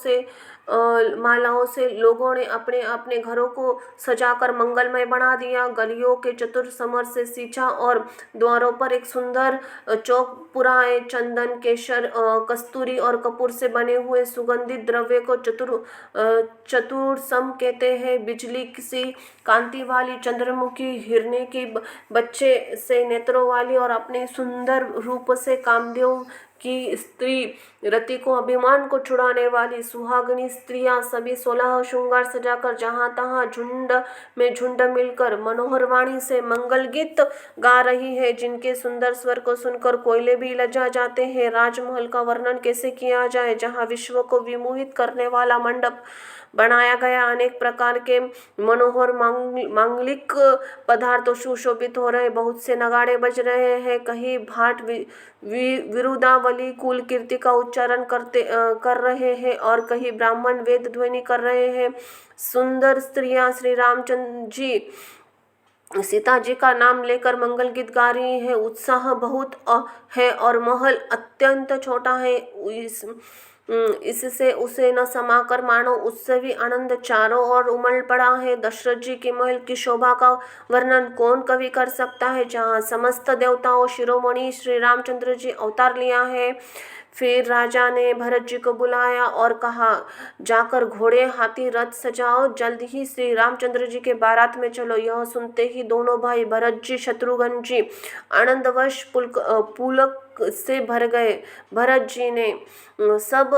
से लोगों ने अपने अपने घरों को सजाकर मंगलमय बना दिया। गलियों के चतुर्समर से सींचा और द्वारों पर एक सुंदर चौक पुराए। चंदन, केशर, कस्तूरी और कपूर से बने हुए सुगंधित द्रव्य को चतुर्सम कहते हैं। बिजली सी कांति वाली चंद्रमुखी, हिरने की बच्चे से नेत्रों वाली और अपने सुंदर रूप से कामदेव की स्त्री रति को अभिमान को छुड़ाने वाली सुहागनी स्त्रियां सभी 16 श्रृंगार सजाकर जहां तहां झुंड मिलकर मनोहर वाणी से मंगल गीत गा रही है, जिनके सुंदर स्वर को सुनकर कोयले भी लजा जाते हैं। राजमहल का वर्णन कैसे किया जाए, जहां विश्व को विमोहित करने वाला मंडप बनाया गया। अनेक प्रकार के मनोहर मांगलिक पदार्थों सुशोभित हो रहे, बहुत से नगाड़े बज रहे हैं। कहीं भाट विरुदावली कुल कीर्ति का उच्चारण कर रहे हैं और कहीं ब्राह्मण वेद ध्वनि कर रहे हैं। सुंदर स्त्रियां श्री रामचंद्र जी, सीता जी का नाम लेकर मंगल गीत गा रही है। उत्साह बहुत है और महल अत्यंत छोटा है, इससे उसे न समाकर मानो उत्सवी आनंद चारों ओर उमड़ पड़ा है। दशरथ जी के महल की शोभा का वर्णन कौन कवि कर सकता है, जहाँ समस्त देवताओं शिरोमणि श्री रामचंद्र जी अवतार लिया है। फिर राजा ने भरत जी को बुलाया और कहा, जाकर घोड़े, हाथी, रथ सजाओ, जल्द ही श्री रामचंद्र जी के बारात में चलो। यह सुनते ही दोनों भाई भरत जी, शत्रुघ्न जी आनंदवश पुलक से भर गए। भरत जी ने सब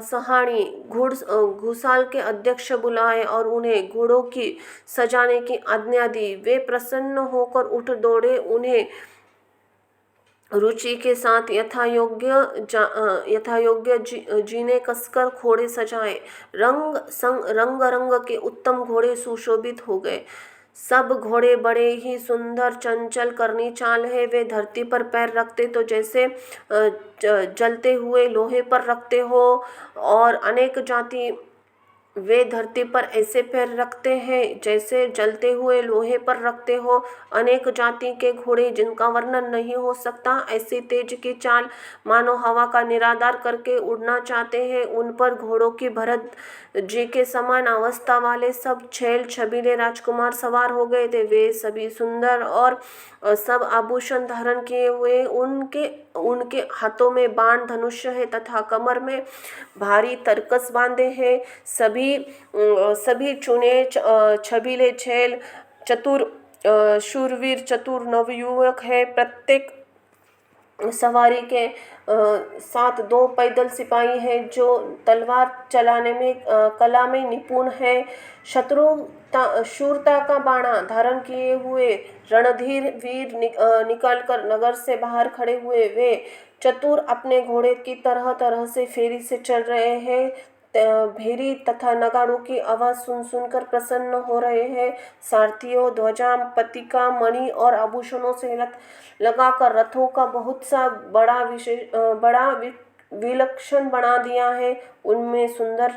सहानी घुड़साल के अध्यक्ष बुलाए और उन्हें घोड़ों की सजाने की आज्ञा दी। वे प्रसन्न होकर उठ दौड़े। उन्हें रुचि के साथ यथायोग्य जी ने कसकर घोड़े सजाए। रंग रंग के उत्तम घोड़े सुशोभित हो गए। सब घोड़े बड़े ही सुंदर, चंचल, करनी चाल है। वे धरती पर पैर रखते तो जैसे जलते हुए लोहे पर रखते हो, और अनेक जाति वे धरती पर ऐसे पैर रखते हैं जैसे जलते हुए लोहे पर रखते हो। अनेक जाति के घोड़े जिनका वर्णन नहीं हो सकता, ऐसी तेज की चाल मानो हवा का निराधार करके उड़ना चाहते हैं। उन पर घोड़ों की भरत जी के समान अवस्था वाले सब छैल छबीले राजकुमार सवार हो गए थे। वे सभी सुंदर और सब आभूषण धारण किए हुए। उनके हाथों में बाण धनुष है तथा कमर में भारी तरकस बांधे हैं। सभी चुने छबीले छैल चतुर शूरवीर चतुर नवयुवक है। प्रत्येक सवारी के साथ 2 पैदल सिपाही हैं जो तलवार चलाने में कला में निपुण है। शूरता का बाणा धारण किए हुए रणधीर वीर निकलकर नगर से बाहर खड़े हुए। वे चतुर अपने घोड़े की तरह तरह से फेरी से चल रहे हैं। भेरी तथा नगाड़ों की आवाज सुनकर प्रसन्न हो रहे हैं। सारथियों ध्वजा, पतिका, मणि और आभूषणों से लगाकर रथों का बहुत सा बड़ा विलक्षण बना दिया है। उनमें सुंदर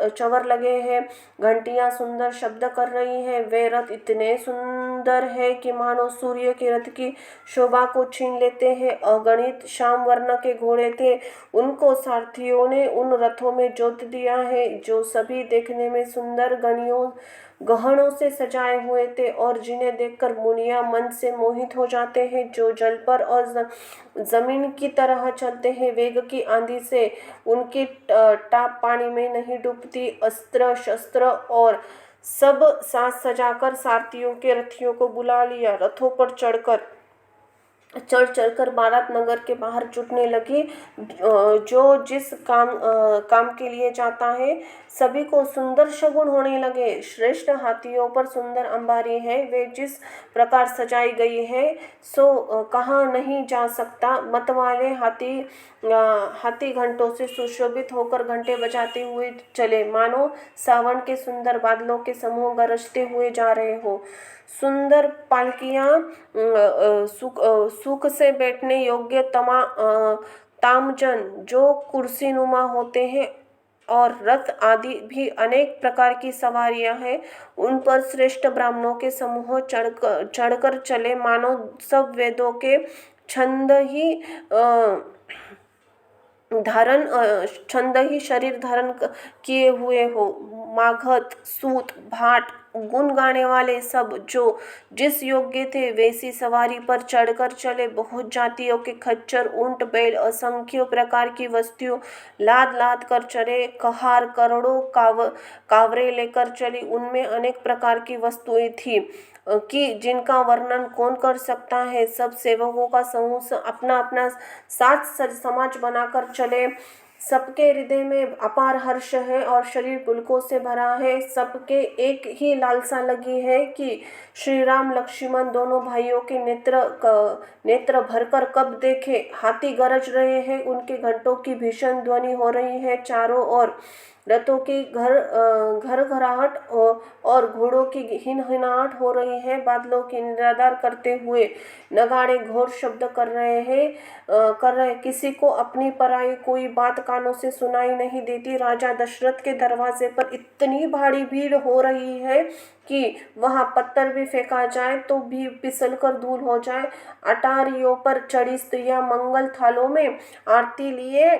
चवर लगे हैं, घंटियां सुंदर शब्द कर रही हैं। वे रथ इतने सुंदर है कि मानो सूर्य के रथ की शोभा को छीन लेते हैं। अगणित श्याम वर्ण के घोड़े थे, उनको सारथियों ने उन रथों में जोत दिया है, जो सभी देखने में सुंदर गहनों से सजाए हुए थे और जिन्हें देखकर मुनिया मन से मोहित हो जाते हैं। जो जल पर और जमीन की तरह चलते हैं, वेग की आंधी से उनकी टाप पानी में नहीं डूबती। अस्त्र शस्त्र और सब साज सजाकर सारथियों के रथियों को बुला लिया। रथों पर चढ़ चढ़कर बारात नगर के बाहर जुटने लगी। जो जिस काम के लिए जाता है, सभी को सुंदर शगुन होने लगे। श्रेष्ठ हाथियों पर सुंदर अंबारी है, वे जिस प्रकार सजाई गई है सो कहा नहीं जा सकता। मतवाले हाथी घंटों से सुशोभित होकर घंटे बजाते हुए चले, मानो सावन के सुंदर बादलों के समूह गरजते हुए जा रहे हो। सुंदर पालकियां सुख से बैठने योग्य तामजन जो कुर्सीनुमा होते हैं और रथ आदि भी अनेक प्रकार की सवारियां हैं, उन पर श्रेष्ठ ब्राह्मणों के समूह चढ़कर चले, मानो सब वेदों के छंद ही शरीर धारण किए हुए हो। मागध सूत भाट गुण गाने वाले सब जो जिस योग्य थे, वैसी सवारी पर चढ़कर चले। बहुत जातियों के खच्चर ऊंट बैल असंख्य प्रकार की वस्तुओं लाद लाद कर चले। कहार करोड़ों कावरे लेकर चली, उनमें अनेक प्रकार की वस्तुएं थी कि जिनका वर्णन कौन कर सकता है। सब सेवकों का समूह अपना अपना साथ समाज बनाकर चले। सबके हृदय में अपार हर्ष है और शरीर पुलकों से भरा है। सबके एक ही लालसा लगी है कि श्री राम लक्ष्मण दोनों भाइयों के नेत्र भरकर कब देखे। हाथी गरज रहे हैं, उनके घंटों की भीषण ध्वनि हो रही है। चारों ओर रथों की घर घराहट और घोड़ों की हिनहिनाहट हो रही है। बादलों की निरादार करते हुए नगाड़े घोर शब्द कर रहे। किसी को अपनी पराई कोई बात कानों से सुनाई नहीं देती। राजा दशरथ के दरवाजे पर इतनी भारी भीड़ हो रही है कि वहां पत्थर भी फेंका जाए तो भी फिसलकर धूल हो जाए। अटारियों पर चढ़ी स्त्रियां मंगल थालों में आरती लिए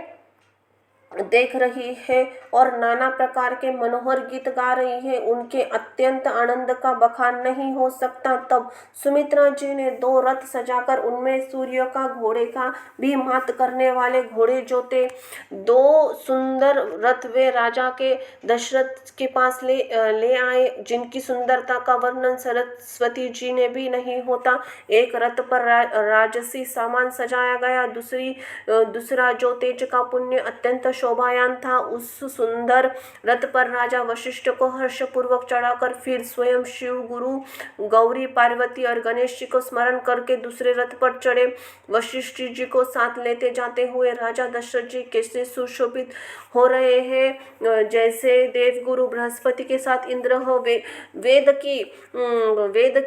देख रही है और नाना प्रकार के मनोहर गीत गा रही है। उनके अत्यंत आनंद का बखान नहीं हो सकता। तब सुमित्रा जी ने 2 रथ सजाकर उनमें सूर्य का घोड़े का भी मात करने वाले घोड़े जोते। 2 सुंदर रथ वे राजा के दशरथ के पास ले आए, जिनकी सुंदरता का वर्णन सरस्वती जी ने भी नहीं होता। एक रथ पर राजसी सामान सजाया गया, दूसरा जो तेज का पुण्य अत्यंत शोभायान था, उस सुंदर रथ पर राजा वशिष्ठ को हर्षपूर्वक चढ़ाकर फिर स्वयं शिव गुरु गौरी पार्वती और गणेश जी को स्मरण करके दूसरे रथ पर चढ़े। वशिष्ठ जी को साथ लेते जाते हुए राजा दशरथ जी कैसे सुशोभित हो रहे हैं, जैसे देवगुरु बृहस्पति के साथ इंद्र हो। वेद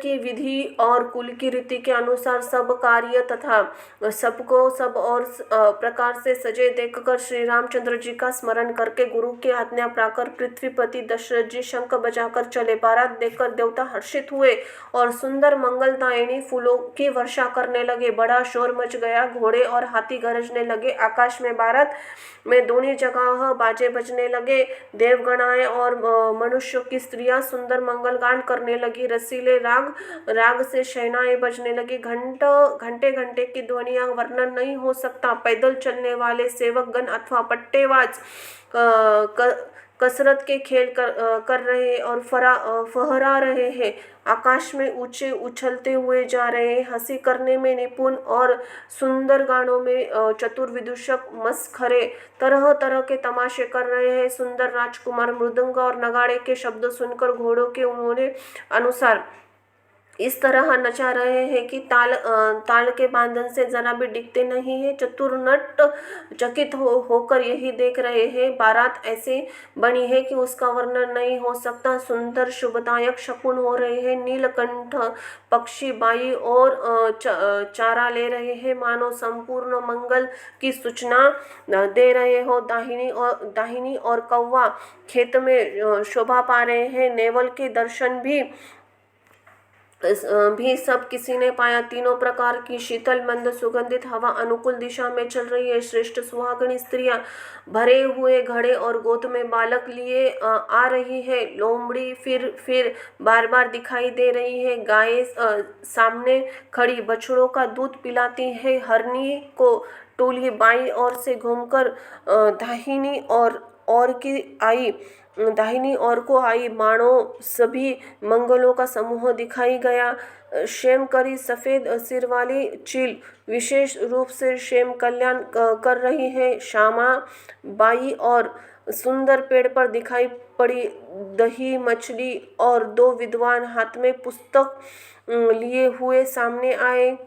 की विधि और कुल की रीति के अनुसार सब कार्य तथा सबको सब और प्रकार से सजे देखकर श्री रामचंद्र जी का स्मरण करके गुरु की आज्ञा पाकर पृथ्वीपति दशरथ जी शंख बजाकर चले। बारात देखकर देवता हर्षित हुए और सुंदर मंगलदायिनी फूलों की वर्षा करने लगे। बड़ा शोर मच गया, घोड़े और हाथी गरजने लगे। आकाश में बारात में दोनों जगह बाजे बजने लगे। देवगणाएं और मनुष्यों की स्त्रियां सुंदर मंगल गान करने लगी। रसीले राग से शहनाएं बजने लगी। घंटे घंटे की ध्वनियां वर्णन नहीं हो सकता। पैदल चलने वाले सेवकगण अथवा पट्टेबाज कसरत के खेल कर रहे और फहरा रहे हैं। आकाश में ऊंचे उछलते हुए जा रहे हैं। हंसी करने में निपुण और सुंदर गानों में चतुर विदूषक मस्खरे तरह तरह के तमाशे कर रहे हैं। सुंदर राजकुमार मृदंग और नगाड़े के शब्द सुनकर घोड़ों के उन्होंने अनुसार इस तरह नचा रहे हैं कि ताल के बांधन से जरा भी दिखते नहीं है। चतुर नट चकित होकर यही देख रहे हैं। बारात ऐसे बनी है कि उसका वर्णन नहीं हो सकता। सुंदर शुभदायक शकुन हो रहे हैं। नीलकंठ पक्षी बाई और चारा ले रहे हैं, मानो संपूर्ण मंगल की सूचना दे रहे हो। दाहिनी और कौवा खेत में शोभा पा रहे हैं। नेवल के दर्शन भी सब किसी ने पाया। तीनों प्रकार की शीतल मंद सुगंधित हवा अनुकूल दिशा में चल रही है। श्रेष्ठ सुहागणी स्त्रियां भरे हुए घड़े और गोद में बालक लिए आ रही है। लोमड़ी फिर बार बार दिखाई दे रही है। गायें सामने खड़ी बछड़ों का दूध पिलाती है। हरनी को टोली बाई ओर से घूमकर दाहिनी ओर को आई। मानो सभी मंगलों का समूह दिखाई गया। क्षेम करी सफेद सिर वाली चील विशेष रूप से क्षेम कल्याण कर रही है। श्यामा बाई और सुंदर पेड़ पर दिखाई पड़ी। दही मछली और दो विद्वान हाथ में पुस्तक लिए हुए सामने आए।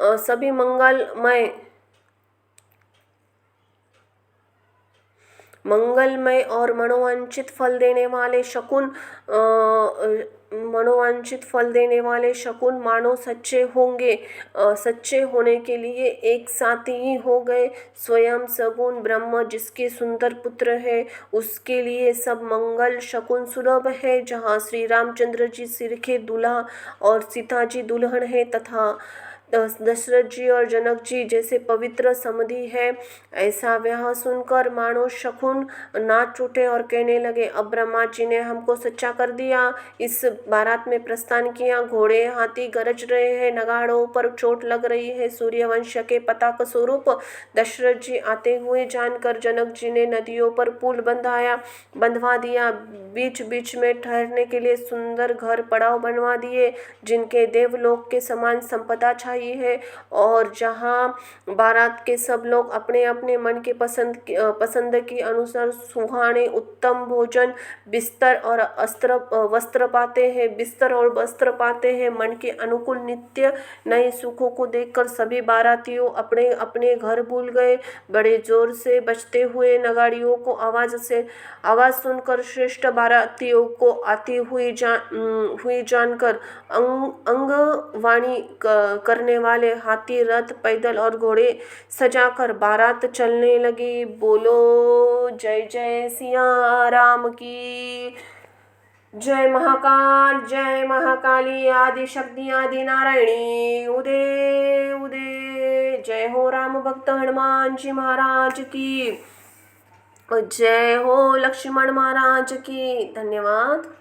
सभी मंगलमय और मनोवांछित फल देने वाले शकुन मानो सच्चे होंगे। सच्चे होने के लिए एक साथ ही हो गए। स्वयं सगुण ब्रह्म जिसके सुंदर पुत्र है, उसके लिए सब मंगल शकुन सुलभ है। जहाँ श्री रामचंद्र जी सिर के दूल्हा और सीता जी दुल्हन है, तथा दशरथ जी और जनक जी जैसे पवित्र समधि है। ऐसा ब्याह सुनकर मानो शकुन नाच उठे और कहने लगे, अब ब्रह्मा जी ने हमको सच्चा कर दिया। इस बारात में प्रस्थान किया। घोड़े हाथी गरज रहे हैं, नगाड़ों पर चोट लग रही है। सूर्यवंश के पताक स्वरूप दशरथ जी आते हुए जानकर जनक जी ने नदियों पर पुल बंधवा दिया। बीच बीच में ठहरने के लिए सुंदर घर पड़ाव बनवा दिए, जिनके देवलोक के समान संपदा छाई है। और जहाँ बारात के सब लोग अपने अपने मन के पसंद के अनुसार सुहाने उत्तम भोजन बिस्तर और वस्त्र पाते हैं। मन के अनुकूल नित्य नए सुखों को देखकर सभी बारातियों अपने अपने घर भूल गए। बड़े जोर से बजते हुए नगाड़ियों को आवाज सुनकर श्रेष्ठ बारातियों को आती हुई जानकर अंगवाणी करने वाले हाथी, रथ, पैदल और घोड़े सजाकर बारात चलने लगी। बोलो जय जय सिया राम की जय। महाकाल जय महाकाली आदि शक्ति आदि नारायणी उदे उदे। जय हो राम भक्त हनुमान जी महाराज की, जय हो लक्ष्मण महाराज की। धन्यवाद।